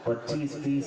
25-30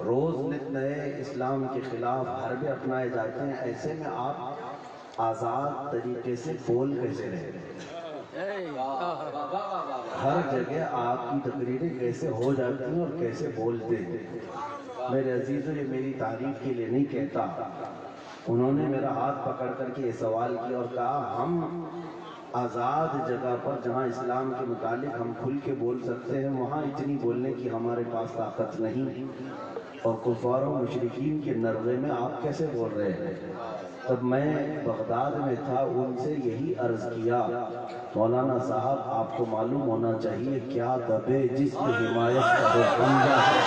روز نت نئے اسلام کے خلاف حربے اپنائے جاتے ہیں، ایسے میں آپ آزاد طریقے سے بول کیسے رہے؟ ہر جگہ آپ کی تقریریں کیسے ہو جاتی ہیں اور کیسے بولتے ہیں؟ میرے عزیزوں، یہ میری تعریف کے لیے نہیں کہتا، انہوں نے میرا ہاتھ پکڑ کر کے یہ سوال کیا اور کہا ہم آزاد جگہ پر جہاں اسلام کے متعلق ہم کھل کے بول سکتے ہیں، وہاں اتنی بولنے کی ہمارے پاس طاقت نہیں، اور کفار و مشرکین کے نروے میں آپ کیسے بول رہے ہیں؟ تب میں بغداد میں تھا، ان سے یہی عرض کیا، مولانا صاحب آپ کو معلوم ہونا چاہیے کیا دبے جس پہ حمایت کا ہو بندہ ہے،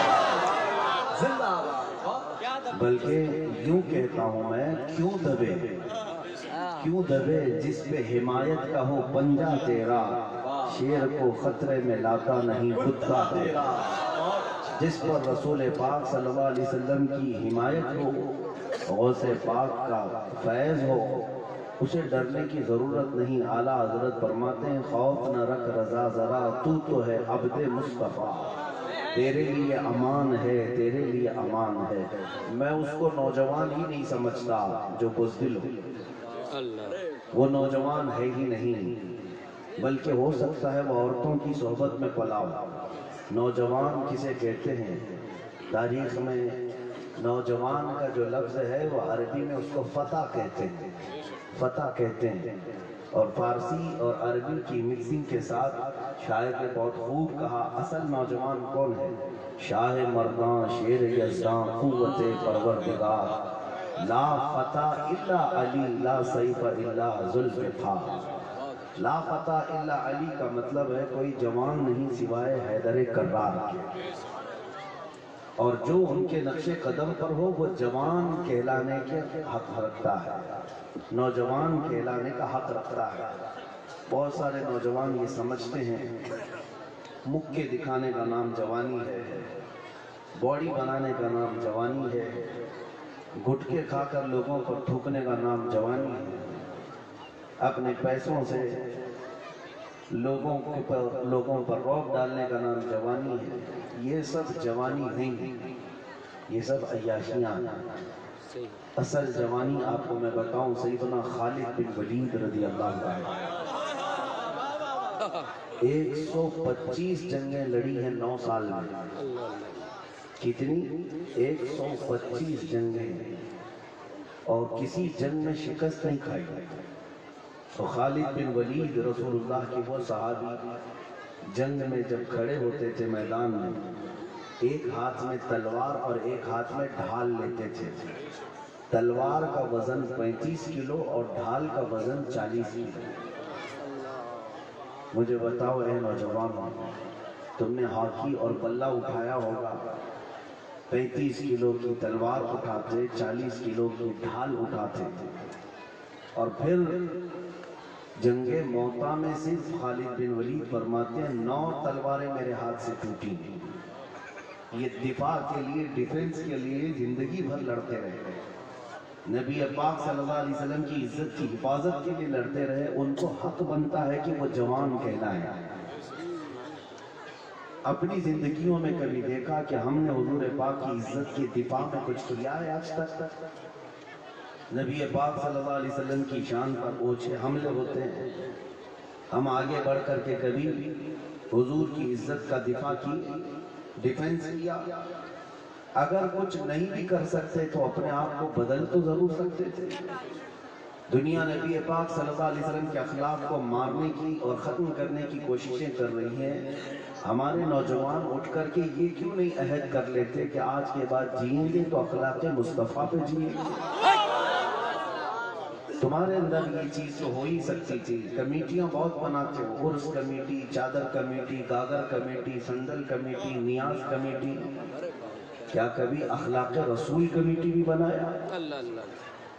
بلکہ یوں کہتا ہوں میں، کیوں دبے جس پہ حمایت کا ہو پنجہ تیرا، شیر کو خطرے میں لاتا نہیں کتا تیرا۔ جس پر رسول پاک صلی اللہ علیہ وسلم کی حمایت ہو، غوث پاک کا فیض ہو، اسے ڈرنے کی ضرورت نہیں۔ اعلیٰ حضرت فرماتے ہیں خوف نہ رکھ رضا ذرا، تو ہے عبد مصطفیٰ، تیرے لیے امان ہے، تیرے لیے امان ہے۔ میں اس کو نوجوان ہی نہیں سمجھتا جو بزدل ہو، وہ نوجوان ہے ہی نہیں، بلکہ ہو سکتا ہے وہ عورتوں کی صحبت میں پلا ہو۔ نوجوان کسے کہتے ہیں؟ تاریخ میں نوجوان کا جو لفظ ہے وہ عربی میں اس کو فتح کہتے ہیں، اور فارسی اور عربی کی مکسنگ کے ساتھ شاعر نے بہت خوب کہا، اصل نوجوان کون ہے؟ شاہ مردان، شیر یزداں، قوت پروردگار، لا فتح الا علی، لا سیف الا ذوالفقار۔ لا فتح الا علی کا مطلب ہے کوئی جوان نہیں سوائے حیدر کرار کے، اور جو ان کے نقش قدم پر ہو وہ جوان کہلانے کے حق رکھتا ہے، نوجوان کہلانے کا حق رکھتا ہے۔ بہت سارے نوجوان یہ سمجھتے ہیں مکے دکھانے کا نام جوانی ہے، باڈی بنانے کا نام جوانی ہے، گٹکے کھا کر لوگوں پر تھوکنے کا نام جوانی ہے، اپنے پیسوں سے لوگوں پر رعب ڈالنے کا نام جوانی ہے۔ یہ سب جوانی نہیں، یہ سب عیاشیاں ہیں۔ اصل جوانی آپ کو میں بتاؤں، سیدنا خالد بن ولید رضی اللہ عنہ 125 جنگیں لڑی ہیں 9 سال میں۔ کتنی؟ 125 جنگیں، اور کسی جنگ میں شکست نہیں کھائی۔ تو خالد بن ولید رسول اللہ کی وہ صحابی جنگ میں جب کھڑے ہوتے تھے میدان میں، ایک ہاتھ میں تلوار اور ایک ہاتھ میں ڈھال لیتے تھے۔ تلوار کا وزن 35 کلو اور ڈھال کا وزن 40 کلو۔ مجھے بتاؤ اے نوجوان، تم نے ہاکی اور بلہ اٹھایا ہوگا، 35 کلو کی تلوار اٹھاتے، 40 کلو کی ڈھال اٹھاتے، اور پھر جنگ موتا میں صرف خالد بن ولید فرماتے ہیں 9 تلواریں میرے ہاتھ سے ٹوٹی۔ یہ دفاع کے لیے، ڈیفنس کے لیے زندگی بھر لڑتے رہے، نبی پاک صلی اللہ علیہ وسلم کی عزت کی حفاظت کے لیے لڑتے رہے۔ ان کو حق بنتا ہے کہ وہ جوان کہلائیں۔ اپنی زندگیوں میں کبھی دیکھا کہ ہم نے حضور پاک کی عزت کے دفاع میں کچھ کیا ہے آج تک؟ نبی پاک صلی اللہ علیہ وسلم کی شان پر اوچھے حملے ہوتے ہیں، ہم آگے بڑھ کر کے کبھی حضور کی عزت کا دفاع کی، ڈیفنس کیا؟ اگر کچھ نہیں بھی کر سکتے تو اپنے آپ کو بدل تو ضرور سکتے تھے۔ دنیا نبی پاک صلی اللہ علیہ وسلم کے اخلاق کو مارنے کی اور ختم کرنے کی کوششیں کر رہی ہیں، ہمارے نوجوان اٹھ کر کے یہ کیوں نہیں عہد کر لیتے کہ آج کے بعد جئیں گے تو اخلاق مصطفیٰ پہ جئیں گے؟ تمہارے اندر یہ چیز تو ہو ہی سکتی تھی۔ کمیٹیاں بہت بناتے ہو، عرس کمیٹی، چادر کمیٹی، گاگر کمیٹی، سندل کمیٹی، نیاز کمیٹی، کیا کبھی اخلاق رسول کمیٹی بھی بنایا؟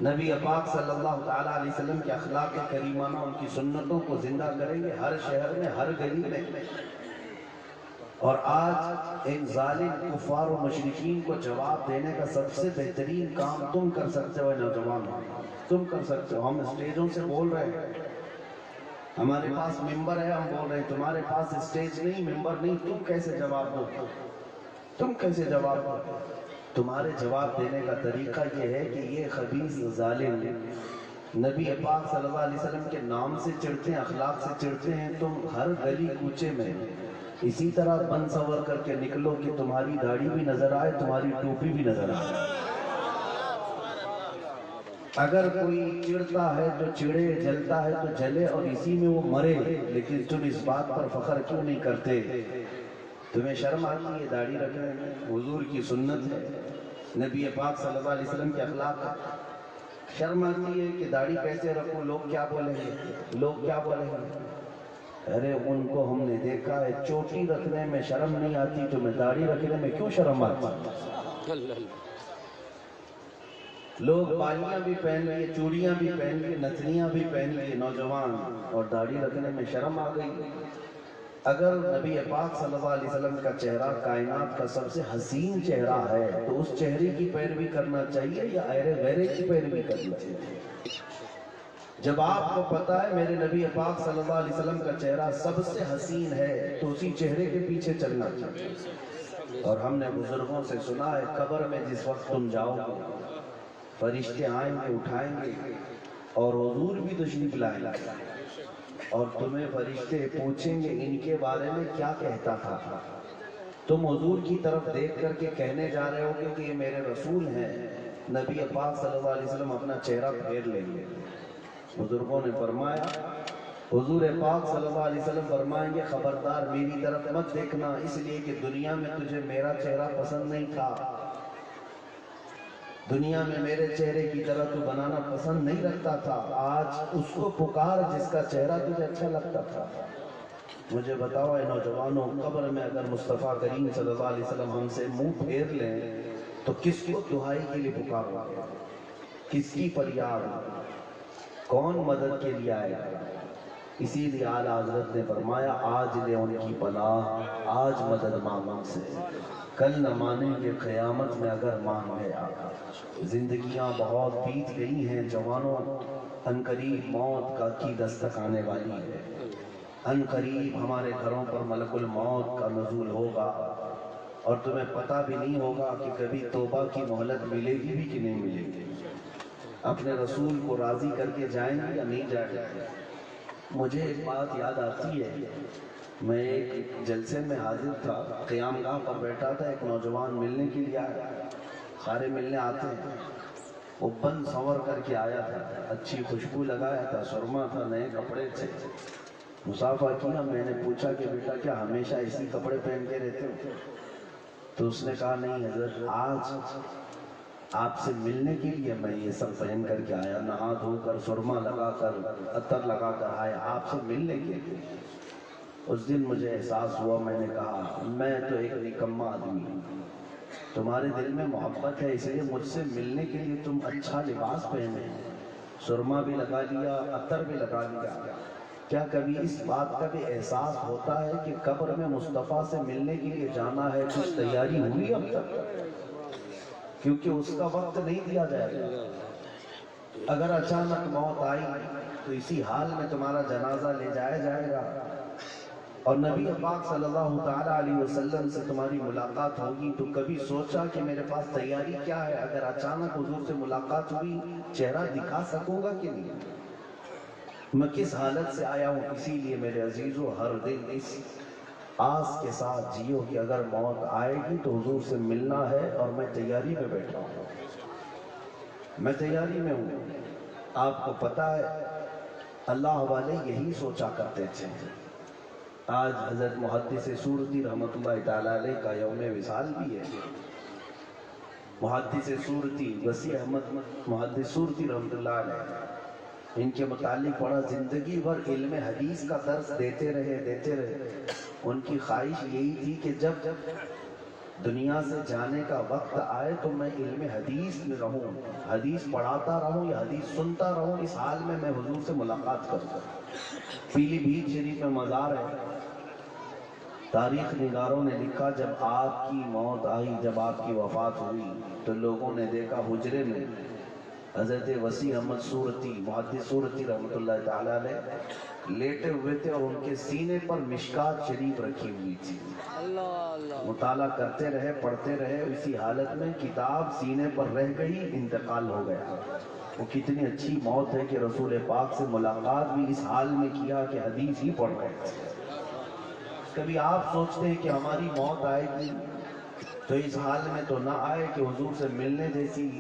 نبی پاک صلی اللہ تعالیٰ علیہ وسلم کے اخلاق کریمانہ، ان کی سنتوں کو زندہ کریں گے ہر شہر میں، ہر گلی میں۔ اور آج ان ظالم کفار و مشرکین کو جواب دینے کا سب سے بہترین کام تم کر سکتے ہو نوجوان، تم کر سکتے ہو۔ ہم اسٹیجوں سے بول رہے ہیں، ہمارے پاس ممبر ہے، ہم بول رہے ہیں، تمہارے پاس اسٹیج نہیں، ممبر نہیں، تم کیسے جواب دو؟ تم کیسے جواب دو؟ تمہارے جواب دینے کا طریقہ یہ ہے کہ یہ خبیث ظالم نبی پاک صلی اللہ علیہ وسلم کے نام سے چڑھتے ہیں، اخلاق سے چڑھتے ہیں، تم ہر گلی کوچے میں اسی طرح بن سور کر کے نکلو کہ تمہاری داڑھی بھی نظر آئے، تمہاری ٹوپی بھی نظر آئے۔ اگر کوئی چڑھتا ہے تو چڑھے، جلتا ہے تو جلے اور اسی میں وہ مرے، لیکن تم اس بات پر فخر کیوں نہیں کرتے؟ تمہیں شرم آتی ہے داڑھی رکھنے میں؟ حضور کی سنت ہے، نبی پاک صلی اللہ علیہ وسلم کے اخلاق ہے۔ شرم آتی ہے کہ داڑھی کیسے رکھوں، لوگ کیا بولیں گے، لوگ کیا بولیں گے؟ ارے ان کو ہم نے دیکھا ہے چوٹی رکھنے میں شرم نہیں آتی، تمہیں داڑھی رکھنے میں کیوں شرم آتی؟ لوگ بالیاں بھی پہن لیے، چوڑیاں بھی پہن لیے، نتنیاں بھی پہن لیے نوجوان، اور داڑھی رکھنے میں شرم آ گئی۔ اگر نبی پاک صلی اللہ علیہ وسلم کا چہرہ کائنات کا سب سے حسین چہرہ ہے تو اس چہرے کی پیروی کرنا چاہیے یا ایرے ویرے کی پیروی کرنا چاہیے؟ جب آپ کو پتا ہے میرے نبی پاک صلی اللہ علیہ وسلم کا چہرہ سب سے حسین ہے تو اسی چہرے کے پیچھے چلنا چاہیے۔ اور ہم نے بزرگوں سے سنا ہے قبر میں جس وقت تم جاؤ گے فرشتے آئیں گے، اٹھائیں گے، اور حضور بھی تشریف لائیں گے، اور تمہیں فرشتے پوچھیں گے ان کے بارے میں کیا کہتا تھا؟ تم حضور کی طرف دیکھ کر کے کہنے جا رہے ہوگے کہ یہ میرے رسول ہیں۔ نبی پاک صلی اللہ علیہ وسلم اپنا چہرہ پھیر لیں گے۔ بزرگوں نے فرمایا، حضور پاک صلی اللہ علیہ وسلم فرمائیں گے خبردار میری طرف مت دیکھنا، اس لیے کہ دنیا میں تجھے میرا چہرہ پسند نہیں تھا، دنیا میں میرے چہرے کی طرح تو بنانا پسند نہیں رکھتا تھا، آج اس کو پکار جس کا چہرہ تجھے اچھا لگتا تھا۔ مجھے بتاؤ اے نوجوانوں، قبر میں اگر مصطفیٰ کریم صلی اللہ علیہ وسلم ہم سے منہ پھیر لیں تو کس کو دعائی کے لیے پکارو گے؟ کس کی فریاد؟ کون مدد کے لیے آئے گا؟ اسی لیے اعلیٰ حضرت نے فرمایا آج لے ان کی پناہ، آج مدد مانگ سے، کل نہ مانیں گے قیامت میں اگر مان گیا۔ زندگیاں بہت بیت گئی ہیں جوانوں، ان قریب موت کی دستک آنے والی ہے، ان قریب ہمارے گھروں پر ملک الموت کا نزول ہوگا، اور تمہیں پتہ بھی نہیں ہوگا کہ کبھی توبہ کی مہلت ملے گی بھی کہ نہیں ملے گی، اپنے رسول کو راضی کر کے جائیں گے یا نہیں جائیں گے۔ مجھے ایک بات یاد آتی ہے، میں ایک جلسے میں حاضر تھا، قیام گاہ پر بیٹھا تھا، ایک نوجوان ملنے کے لیے آیا، سارے ملنے آتے ہیں، وہ بن سنور کر کے آیا تھا، اچھی خوشبو لگایا تھا، سرما تھا، نئے کپڑے تھے، مصافحہ کیا، میں نے پوچھا کہ بیٹا کیا ہمیشہ اسی کپڑے پہن کے رہتے ہو؟ تو اس نے کہا نہیں حضرت، آج آپ سے ملنے کے لیے میں یہ سب پہن کر کے آیا، نہا دھو کر، سرما لگا کر، عطر لگا کر آیا آپ سے ملنے کے لیے۔ اس دن مجھے احساس ہوا، میں نے کہا میں تو ایک نکما آدمی ہوں، تمہارے دل میں محبت ہے اس لیے مجھ سے ملنے کے لیے تم اچھا لباس پہنے، سرما بھی لگا لیا، عطر بھی لگا لیا، کیا کبھی اس بات کا بھی احساس ہوتا ہے کہ قبر میں مصطفیٰ سے ملنے کے لیے جانا ہے، کچھ تیاری ہوئی اب تک؟ کیونکہ اس کا وقت نہیں دیا جائے گا، اگر اچانک موت آئی تو اسی حال میں تمہارا جنازہ لے جایا جائے گا، اور نبی پاک صلی اللہ تعالیٰ علیہ وسلم سے تمہاری ملاقات ہوگی، تو کبھی سوچا کہ میرے پاس تیاری کیا ہے؟ اگر اچانک حضور سے ملاقات ہوئی چہرہ دکھا سکوں گا کہ نہیں؟ میں کس حالت سے آیا ہوں؟ اسی لیے میرے عزیزو ہر دن اس آس کے ساتھ جیو کہ اگر موت آئے گی تو حضور سے ملنا ہے، اور میں تیاری میں بیٹھا ہوں، میں تیاری میں ہوں۔ آپ کو پتہ ہے اللہ والے یہی سوچا کرتے تھے۔ آج حضرت محدث سورتی رحمۃ اللہ تعالیٰ علیہ کا یوم وصال بھی ہے۔ محدث سورتی وسیع احمد محدث سورتی رحمۃ اللہ علیہ، ان کے متعلق پڑھا، زندگی بھر علم حدیث کا درس دیتے رہے۔ ان کی خواہش یہی تھی کہ جب دنیا سے جانے کا وقت آئے تو میں علم حدیث میں رہوں، حدیث پڑھاتا رہوں یا حدیث سنتا رہوں، اس حال میں میں حضور سے ملاقات کروں۔ پیلی بھیت شریف میں مزار ہے، تاریخ نگاروں نے لکھا جب آپ کی موت آئی، جب آپ کی وفات ہوئی تو لوگوں نے دیکھا حجرے میں حضرت وسیع احمد صورتی محدث صورتی رحمۃ اللہ تعالی علیہ لیٹے ہوئے تھے اور ان کے سینے پر مشکات شریف رکھی ہوئی تھی. مطالعہ کرتے رہے، پڑھتے رہے، اسی حالت میں کتاب سینے پر رہ گئی، انتقال ہو گیا. وہ کتنی اچھی موت ہے کہ رسول پاک سے ملاقات بھی اس حال میں کیا کہ حدیث ہی پڑھ رہے تھے. کبھی آپ سوچتے ہیں کہ ہماری موت آئے گی تو اس حال میں تو نہ آئے کہ حضور سے ملنے جیسی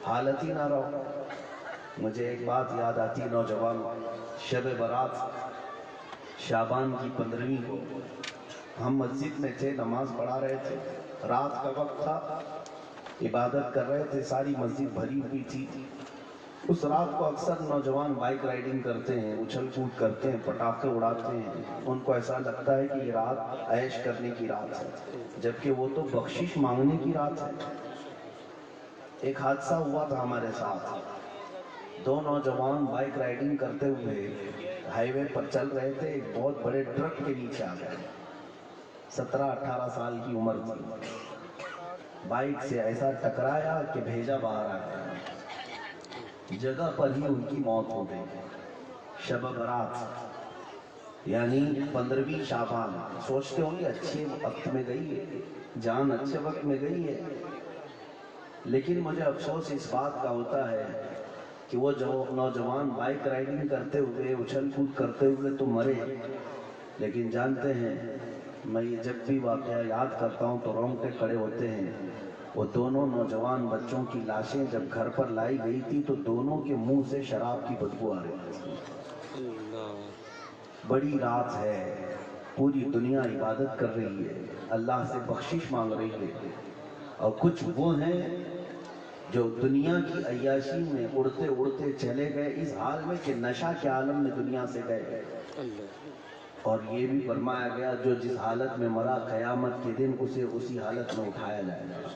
حالت ہی نہ رہو. مجھے ایک بات یاد آتی، نوجوان شب برات شعبان کی 15ویں کو ہم مسجد میں تھے، نماز پڑھا رہے تھے، رات کا وقت تھا، عبادت کر رہے تھے، ساری مسجد بھری ہوئی تھی. اس رات کو اکثر نوجوان بائک رائیڈنگ کرتے ہیں، اچھل کود کرتے ہیں، پٹاخے اڑاتے ہیں. ان کو ایسا لگتا ہے کہ یہ رات عیش کرنے کی رات ہے، جبکہ وہ تو بخشش مانگنے کی رات ہے. ایک حادثہ ہوا تھا ہمارے ساتھ. 2 نوجوان بائک رائیڈنگ کرتے ہوئے ہائی وے پر چل رہے تھے، ایک بہت بڑے ٹرک کے نیچے آ گئے. 17-18 سال کی عمر تھی. بائک سے ایسا ٹکرایا کہ بھیجا باہر آ گیا. جگہ پر ہی ان کی موت ہو گئی. شب برات یعنی 15ویں شعبان. سوچتے ہوں گے اچھے وقت میں گئی ہے، جان اچھے وقت میں گئی ہے. لیکن مجھے افسوس اس بات کا ہوتا ہے کہ وہ جو نوجوان بائک رائیڈنگ کرتے ہوئے، اچھل کود کرتے ہوئے تو مرے، لیکن جانتے ہیں میں یہ جب بھی واقعہ یاد کرتا ہوں تو رونگٹے کھڑے ہوتے ہیں. وہ دونوں نوجوان بچوں کی لاشیں جب گھر پر لائی گئی تھی تو دونوں کے منہ سے شراب کی بدبو آ رہی تھی. بڑی رات ہے، پوری دنیا عبادت کر رہی ہے، اللہ سے بخشش مانگ رہی ہے، اور کچھ وہ ہیں جو دنیا کی عیاشی میں اڑتے اڑتے چلے گئے اس حال میں کہ نشہ کے عالم میں دنیا سے گئے. اور یہ بھی فرمایا گیا جو جس حالت میں مرا قیامت کے دن اسے اسی حالت میں اٹھایا جائے گا.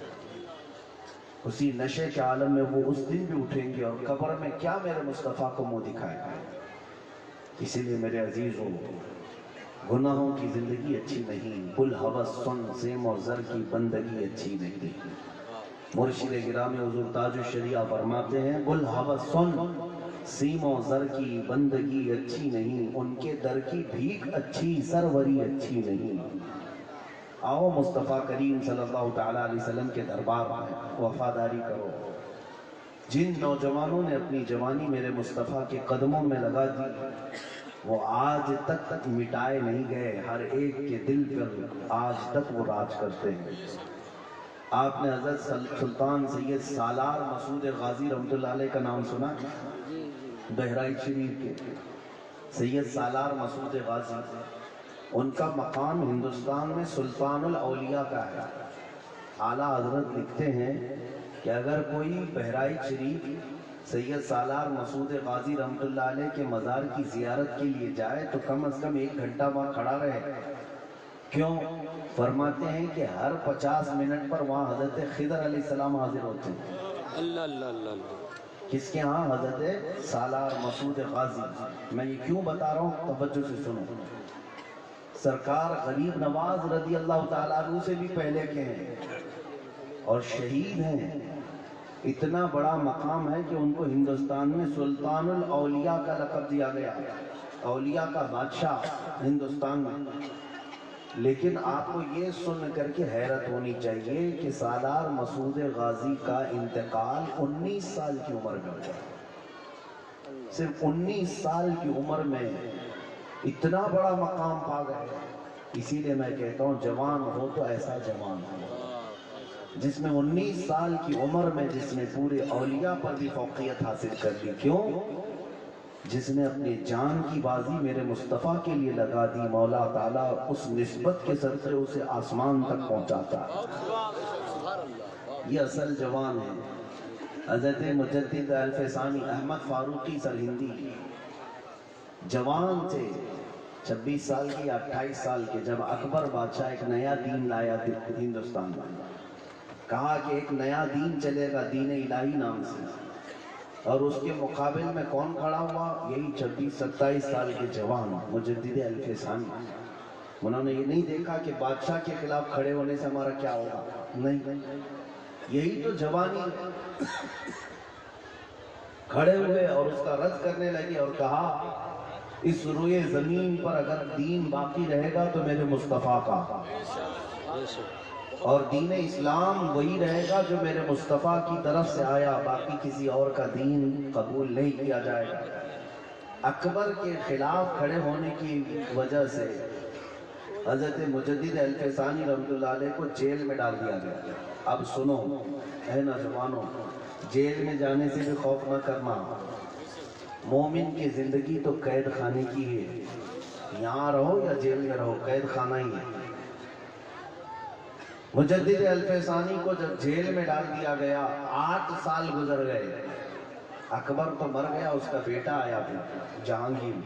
اسی نشے کے عالم میں وہ اس دن بھی اٹھیں گے، اور قبر میں کیا میرے مصطفیٰ کو منہ دکھائے گا. اسی لیے میرے عزیزوں، گناہوں کی زندگی اچھی نہیں، کل ہوس سن سیم اور زر کی بندگی اچھی نہیں. مرشد گرامی حضور تاج الشریعہ فرماتے ہیں کل ہوس سن سیم و زر کی بندگی اچھی نہیں، ان کے در کی بھیک اچھی، سروری اچھی نہیں. آؤ مصطفیٰ کریم صلی اللہ تعالیٰ علیہ وسلم کے دربار میں وفاداری کرو. جن نوجوانوں نے اپنی جوانی میرے مصطفیٰ کے قدموں میں لگا دی وہ آج تک مٹائے نہیں گئے، ہر ایک کے دل پر آج تک وہ راج کرتے ہیں. آپ نے حضرت سلطان سید سالار مسعود غازی رحمۃ اللہ علیہ کا نام سنا؟ بہرائچ شریف کے سید سالار مسعود غازی، ان کا مقام ہندوستان میں سلطان الاولیاء کا ہے. اعلیٰ حضرت لکھتے ہیں کہ اگر کوئی بہرائچ شریف سید سالار مسعود غازی رحمۃ اللہ علیہ کے مزار کی زیارت کے لیے جائے تو کم از کم 1 گھنٹہ وہاں کھڑا رہے. کیوں؟ فرماتے ہیں کہ ہر 50 منٹ پر وہاں حضرت خضر علیہ السلام حاضر ہوتے ہیں. اللہ اللہ اللہ. کس کے ہاں؟ حضرت سالار مسعود غازی. میں یہ کیوں بتا رہا ہوں؟ توجہ سے سنو. سرکار غریب نواز رضی اللہ تعالیٰ عنہ سے بھی پہلے کے ہیں اور شہید ہیں. اتنا بڑا مقام ہے کہ ان کو ہندوستان میں سلطان الاولیاء کا لقب دیا گیا، اولیاء کا بادشاہ ہندوستان میں. لیکن آپ کو یہ سن کر کے حیرت ہونی چاہیے کہ سالار مسعود غازی کا انتقال 19 سال کی عمر میں ہوا. صرف 19 سال کی عمر میں اتنا بڑا مقام پا گئے. اسی لیے میں کہتا ہوں جوان ہو تو ایسا جوان ہو جس میں 19 سال کی عمر میں جس نے پورے اولیاء پر بھی فوقیت حاصل کر لی. کیوں؟ جس نے اپنی جان کی بازی میرے مصطفیٰ کے لیے لگا دی، مولا تعالیٰ اس نسبت کے سر سے اسے آسمان تک پہنچاتا. یہ اصل جوان ہے. حضرت مجدد الفسانی احمد فاروقی سرہندی جوان تھے، 26 سال کے یا 28 سال کے، جب اکبر بادشاہ ایک نیا دین لایا ہندوستان میں. کہا کہ ایک نیا دین چلے گا، دین الہی نام سے. اور اس کے مقابل میں کون کھڑا ہوا؟ یہی 26-27 سال کے جوان مجدد الفسانی. انہوں نے یہ نہیں دیکھا کہ بادشاہ کے خلاف کھڑے ہونے سے ہمارا کیا ہوگا، نہیں، یہی تو جوانی ہے. کھڑے ہوئے اور اس کا رد کرنے لگے اور کہا اس روئے زمین پر اگر دین باقی رہے گا تو میرے مصطفیٰ کا، اور دین اسلام وہی رہے گا جو میرے مصطفیٰ کی طرف سے آیا، باقی کسی اور کا دین قبول نہیں کیا جائے گا۔ اکبر کے خلاف کھڑے ہونے کی وجہ سے حضرت مجدد الفسانی رحمۃ اللہ علیہ کو جیل میں ڈال دیا گیا۔ اب سنو اے نوجوانوں، جیل میں جانے سے بھی خوف نہ کرنا، مومن کی زندگی تو قید خانے کی ہے، یہاں رہو یا جیل میں رہو قید خانہ ہی ہے۔ مجدد الفسانی کو جب جیل میں ڈال دیا گیا، 8 سال گزر گئے، اکبر تو مر گیا، اس کا بیٹا آیا تھا جہانگیر،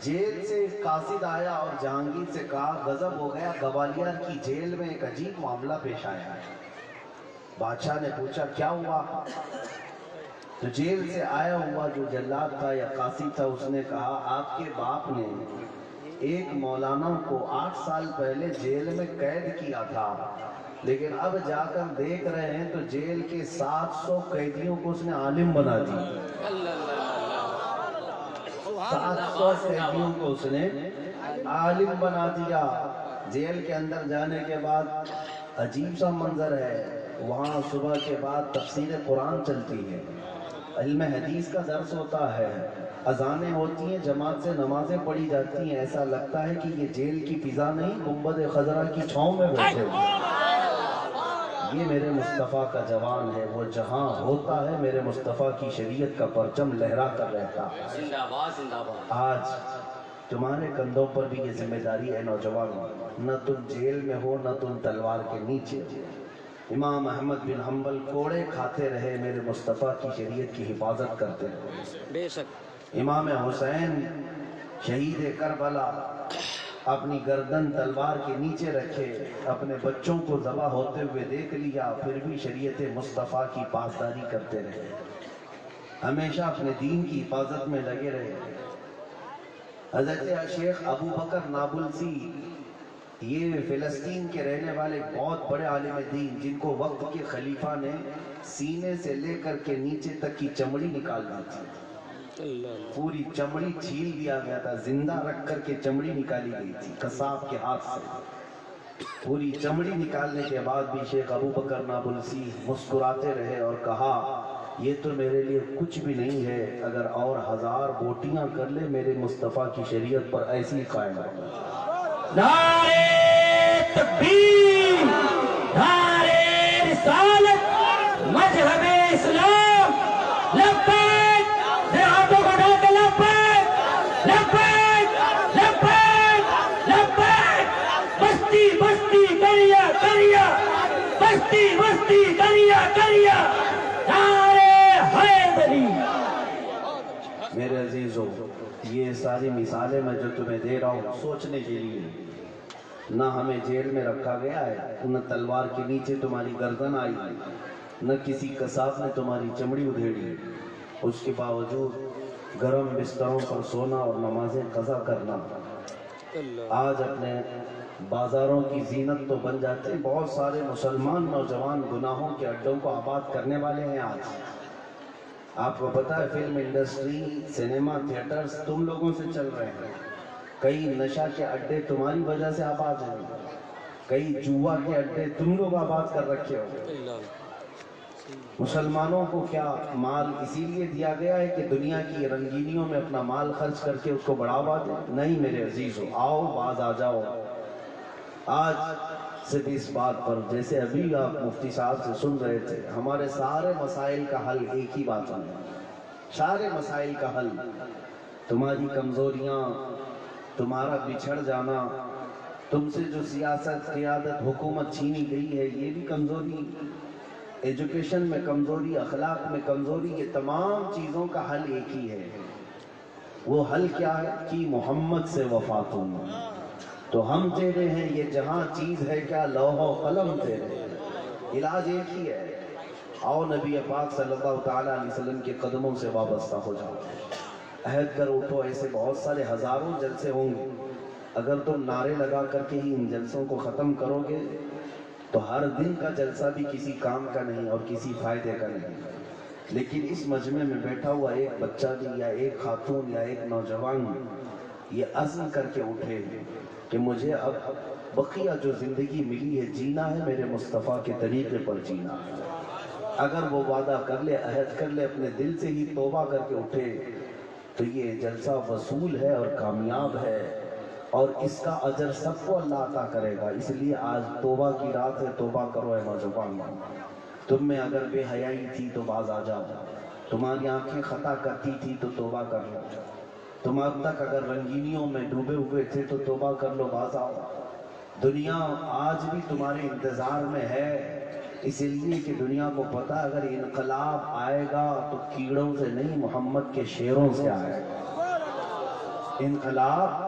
جیل سے ایک قاصد آیا اور جہانگیر سے کہا غضب ہو گیا، گوالیار کی جیل میں ایک عجیب معاملہ پیش آیا ہے۔ بادشاہ نے پوچھا کیا ہوا؟ تو جیل سے آیا ہوا جو جلاد تھا یا قاصد تھا، اس نے کہا آپ کے باپ نے ایک مولانا کو 8 سال پہلے جیل میں قید کیا تھا، لیکن اب جا کر دیکھ رہے ہیں تو جیل کے 700 قیدیوں کو اس نے عالم بنا دی۔ 700 قیدیوں کو اس نے عالم بنا دیا۔ جیل کے اندر جانے کے بعد عجیب سا منظر ہے، وہاں صبح کے بعد تفسیر قرآن چلتی ہے، علم حدیث کا درس ہوتا ہے، اذانیں ہوتی ہیں، جماعت سے نمازیں پڑھی جاتی ہیں، ایسا لگتا ہے کہ یہ جیل کی فضا نہیں، گنبد خضرا کی چھاؤں میں بیٹھے ہوئے۔ یہ میرے مصطفیٰ کا جوان ہے، وہ جہاں ہوتا ہے میرے مصطفیٰ کی شریعت کا پرچم لہرا کر رہتا ہے۔ آج تمہارے کندھوں پر بھی یہ ذمہ داری ہے نوجوانوں، نہ تم جیل میں ہو نہ تم تلوار کے نیچے ہو۔ امام احمد بن حنبل کوڑے کھاتے رہے، میرے مصطفیٰ کی شریعت کی حفاظت کرتے رہے۔ بے شک امام حسین شہید کربلا اپنی گردن تلوار کے نیچے رکھے، اپنے بچوں کو ذبح ہوتے ہوئے دیکھ لیا، پھر بھی شریعت مصطفیٰ کی پاسداری کرتے رہے، ہمیشہ اپنے دین کی حفاظت میں لگے رہے۔ حضرت شیخ ابو بکر نابلسی، یہ فلسطین کے رہنے والے بہت بڑے عالم دین، جن کو وقت کے خلیفہ نے سینے سے لے کر کے نیچے تک کی چمڑی نکال دی تھی، پوری چمڑی چھیل دیا گیا تھا، زندہ رکھ کر کے چمڑی نکالی گئی تھی قصاب کے ہاتھ سے۔ پوری چمڑی نکالنے کے بعد بھی شیخ ابو بکر نابلسی مسکراتے رہے اور کہا یہ تو میرے لیے کچھ بھی نہیں ہے، اگر اور 1000 بوٹیاں کر لے میرے مصطفیٰ کی شریعت پر ایسی ہی قائم رہے۔ نعرے تکبیر، نعرے رسالت، مذہب اسلام، لبیک، ہاتھوں کو اٹھا کے لبیک، لبیک، لبیک، لبیک، بستی بستی کریا کریا، بستی بستی کریا کریا، نعرے حیدری۔ میرے عزیزوں، یہ ساری مثالیں میں جو تمہیں دے رہا ہوں سوچنے کے لیے، نہ ہمیں جیل میں رکھا گیا ہے، نہ تلوار کے نیچے تمہاری گردن آئی، نہ کسی قصاب نے تمہاری چمڑی ادھیڑی، اس کے باوجود گرم بستروں پر سونا اور نمازیں قضا کرنا۔ آج اپنے بازاروں کی زینت تو بن جاتے ہیں، بہت سارے مسلمان نوجوان گناہوں کے اڈوں کو آباد کرنے والے ہیں۔ آج آپ کو پتا ہے فلم انڈسٹری، سینما تھیٹرز تم لوگوں سے چل رہے ہیں، کئی نشہ کے اڈے تمہاری وجہ سے آباد ہیں، کئی جوا کے اڈے تم لوگ آباد کر رکھے ہو۔ مسلمانوں کو کیا مال اسی لیے دیا گیا ہے کہ دنیا کی رنگینیوں میں اپنا مال خرچ کر کے اس کو بڑھاوا دیں؟ نہیں میرے عزیزو، آؤ باز آ جاؤ۔ آج صرف اس بات پر، جیسے ابھی آپ مفتی صاحب سے سن رہے تھے، ہمارے سارے مسائل کا حل ایک ہی بات ہے، سارے مسائل کا حل، تمہاری کمزوریاں، تمہارا بچھڑ جانا، تم سے جو سیاست، قیادت، حکومت چھینی گئی ہے، یہ بھی کمزوری، ایجوکیشن میں کمزوری، اخلاق میں کمزوری، یہ تمام چیزوں کا حل ایک ہی ہے۔ وہ حل کیا ہے کہ محمد سے وفا تم، تو ہم تیرے ہیں، یہ جہاں چیز ہے کیا لوح و قلم تیرے، علاج ایک ہی ہے۔ آؤ نبی پاک صلی اللہ تعالیٰ علیہ وسلم کے قدموں سے وابستہ ہو جاؤ، عہد کر اٹھو۔ ایسے بہت سارے ہزاروں جلسے ہوں گے، اگر تم نعرے لگا کر کے ہی ان جلسوں کو ختم کرو گے تو ہر دن کا جلسہ بھی کسی کام کا نہیں اور کسی فائدے کا نہیں۔ لیکن اس مجمع میں بیٹھا ہوا ایک بچہ بھی یا ایک خاتون یا ایک نوجوان یہ عزم کر کے اٹھے کہ مجھے اب بقیہ جو زندگی ملی ہے جینا ہے میرے مصطفیٰ کے طریقے پر جینا ہے، اگر وہ وعدہ کر لے، عہد کر لے، اپنے دل سے ہی توبہ کر کے اٹھے تو یہ جلسہ وصول ہے اور کامیاب ہے، اور اس کا اجر سب کو اللہ عطا کرے گا۔ اس لیے آج توبہ کی رات ہے، توبہ کرو اے نوجوان۔ تم میں اگر بے حیائی تھی تو باز آ جاؤ، تمہاری آنکھیں خطا کرتی تھی تو توبہ کر لو، تم اب تک اگر رنگینیوں میں ڈوبے ہوئے تھے تو توبہ کر لو، باز آؤ۔ دنیا آج بھی تمہارے انتظار میں ہے، اس لیے کہ دنیا کو پتا اگر انقلاب آئے گا تو کیڑوں سے نہیں محمد کے شیروں سے آئے گا۔ انقلاب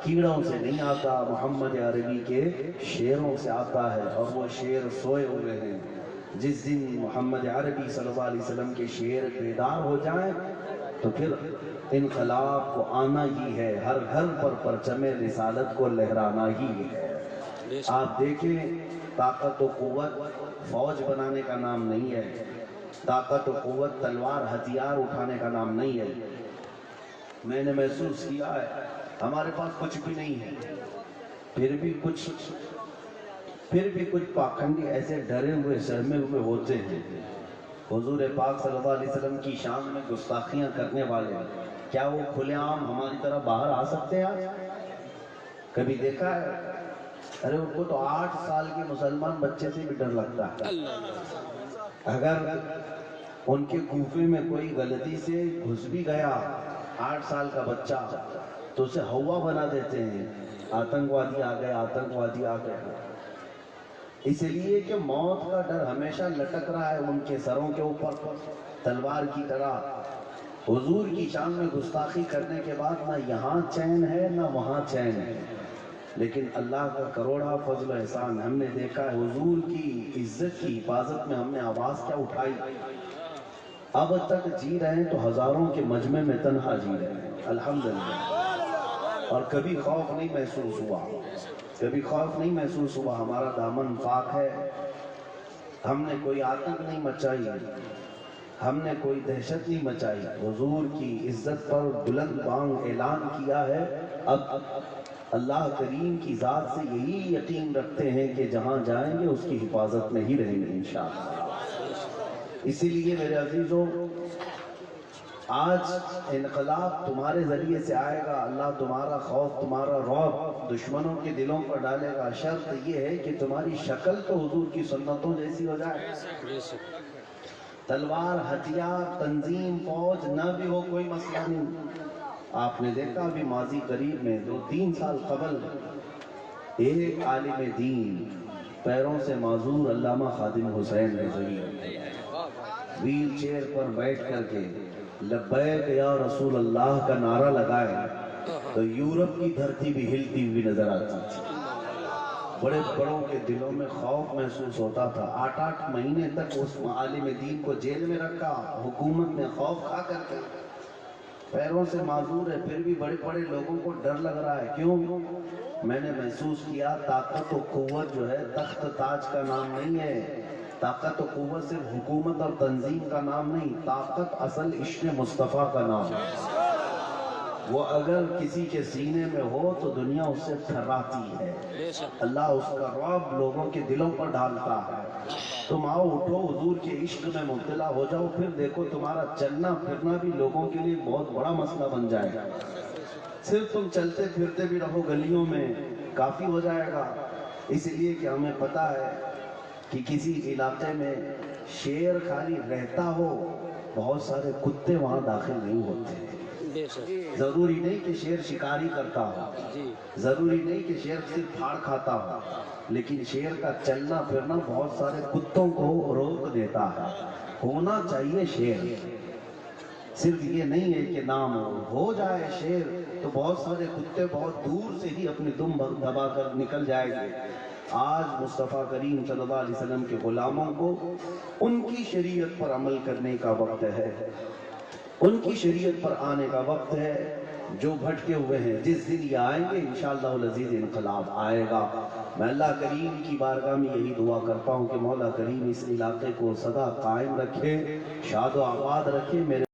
کیڑوں سے نہیں آتا، محمد عربی کے شیروں سے آتا ہے، اور وہ شیر سوئے ہوئے ہیں۔ جس دن محمد عربی صلی اللہ علیہ وسلم کے شیر بیدار ہو جائیں تو پھر انقلاب کو آنا ہی ہے، ہر گھر پر پرچم رسالت کو لہرانا ہی ہے۔ آپ دیکھیں، طاقت و قوت فوج بنانے کا نام نہیں ہے، طاقت و قوت تلوار ہتھیار اٹھانے کا نام نہیں ہے۔ میں نے محسوس کیا ہے ہمارے پاس کچھ بھی نہیں ہے، پھر بھی کچھ پاکھنڈی ایسے ڈرے ہوئے سہمے ہوئے ہوتے ہیں۔ حضور پاک صلی اللہ علیہ وسلم کی شان میں گستاخیاں کرنے والے، کیا وہ کھلے عام ہماری طرح باہر آ سکتے ہیں؟ آج کبھی دیکھا ہے؟ ارے ان کو تو 8 سال کے مسلمان بچے سے بھی ڈر لگتا ہے۔ اگر ان کے کوفے میں کوئی غلطی سے گھس بھی گیا 8 سال کا بچہ تو اسے ہوا بنا دیتے ہیں، آتنکوادی آ گئے، آتنکوادی آ گئے۔ اس لیے کہ موت کا ڈر ہمیشہ لٹک رہا ہے ان کے سروں کے اوپر تلوار کی طرح۔ حضور کی شان میں گستاخی کرنے کے بعد نہ یہاں چین ہے نہ وہاں چین ہے، لیکن اللہ کا کروڑا فضل و احسان، ہم نے دیکھا ہے حضور کی عزت کی حفاظت میں ہم نے آواز کیا اٹھائی۔ اب تک جی رہے ہیں تو ہزاروں کے مجمع میں تنہا جی رہے ہیں الحمدللہ، اور کبھی خوف نہیں محسوس ہوا، کبھی خوف نہیں محسوس ہوا۔ ہمارا دامن پاک ہے، ہم نے کوئی آتنک نہیں مچائی، ہم نے کوئی دہشت نہیں مچائی، حضور کی عزت پر بلند بانگ اعلان کیا ہے۔ اب اللہ کریم کی ذات سے یہی یقین رکھتے ہیں کہ جہاں جائیں گے اس کی حفاظت میں ہی رہیں گے انشاءاللہ۔ اسی لیے میرے عزیزوں، آج انقلاب تمہارے ذریعے سے آئے گا، اللہ تمہارا خوف، تمہارا رعب دشمنوں کے دلوں پر ڈالے گا۔ شرط یہ ہے کہ تمہاری شکل تو حضور کی سنتوں جیسی ہو جائے۔ تلوار، ہتھیار، تنظیم، فوج نہ بھی ہو کوئی مسئلہ نہیں۔ آپ نے دیکھا ابھی ماضی قریب میں 2-3 سال قبل ایک عالم دین پیروں سے معذور علامہ خادم حسین رضوی ویل چیئر پر بیٹھ کر کے لبیک یا رسول اللہ کا نعرہ لگائے تو یورپ کی دھرتی بھی ہلتی ہوئی نظر آتی تھی۔ بڑے بڑوں کے دلوں میں خوف محسوس ہوتا تھا۔ 8 مہینے تک اس عالم دین کو جیل میں رکھا، حکومت نے خوف کھا کر کے، پیروں سے معذور ہے پھر بھی بڑے بڑے لوگوں کو ڈر لگ رہا ہے۔ کیوں؟ میں نے محسوس کیا طاقت و قوت جو ہے تخت تاج کا نام نہیں ہے، طاقت و قوت صرف حکومت اور تنظیم کا نام نہیں، طاقت اصل عشق مصطفیٰ کا نام ہے۔ وہ اگر کسی کے سینے میں ہو تو دنیا اس سے تھراتی ہے، اللہ اس کا رعب لوگوں کے دلوں پر ڈالتا ہے۔ تم آؤ، اٹھو، حضور کے عشق میں مبتلا ہو جاؤ، پھر دیکھو تمہارا چلنا پھرنا بھی لوگوں کے لیے بہت بڑا مسئلہ بن جائے گا۔ صرف تم چلتے پھرتے بھی رہو گلیوں میں کافی ہو جائے گا۔ اس لیے کہ ہمیں پتا ہے کہ کسی علاقے میں شیر خالی رہتا ہو، بہت سارے کتے وہاں داخل نہیں ہوتے۔ ضروری نہیں کہ شیر شکاری کرتا ہو، ضروری نہیں کہ شیر صرف پھاڑ کھاتا ہو، لیکن شیر کا چلنا پھرنا بہت سارے کتوں کو روک دیتا ہے۔ ہونا چاہیے شیر، صرف یہ نہیں ہے کہ نام ہو جائے شیر تو بہت سارے کتے بہت دور سے ہی اپنے دم دبا کر نکل جائیں گے۔ آج مصطفیٰ کریم صلی اللہ علیہ وسلم کے غلاموں کو ان کی شریعت پر عمل کرنے کا وقت ہے، ان کی شریعت پر آنے کا وقت ہے۔ جو بھٹکے ہوئے ہیں جس دن یہ آئیں گے انشاءاللہ العزیز انقلاب آئے گا. میں اللہ کریم کی بارگاہ میں یہی دعا کرتا ہوں کہ مولا کریم اس علاقے کو سدا قائم رکھے، شاد و آباد رکھے. میرے